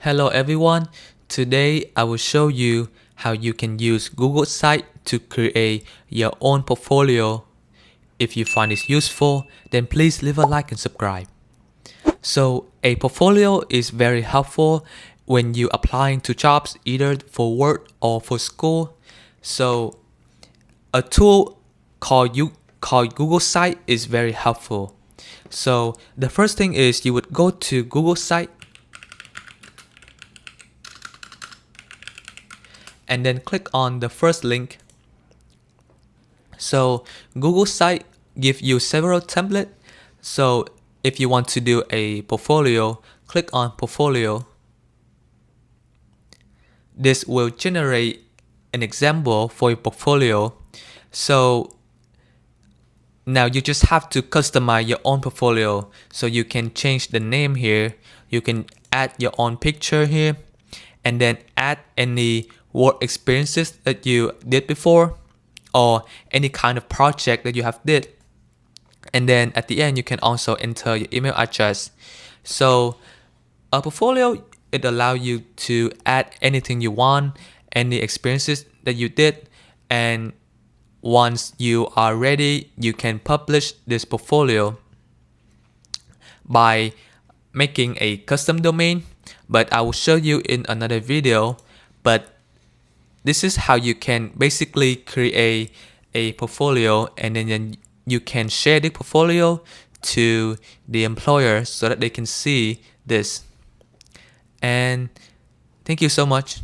Hello everyone, today I will show you how you can use Google Sites to create your own portfolio. If you find this useful, then please leave a like and subscribe. So a portfolio is very helpful when you applying to jobs either for work or for school. So a tool called Google Site is very helpful. So the first thing is you would go to Google Site and then click on the first link. So Google Site gives you several templates. So if you want to do a portfolio, click on portfolio. This will generate an example for your portfolio. So now you just have to customize your own portfolio. So you can change the name here. You can add your own picture here and then add any work experiences that you did before or any kind of project that you have did. And then at the end, you can also enter your email address. So a portfolio, it allows you to add anything you want, any experiences that you did. And once you are ready, you can publish this portfolio by making a custom domain. But I will show you in another video. But this is how you can basically create a portfolio, and then you can share the portfolio to the employer so that they can see this. And thank you so much.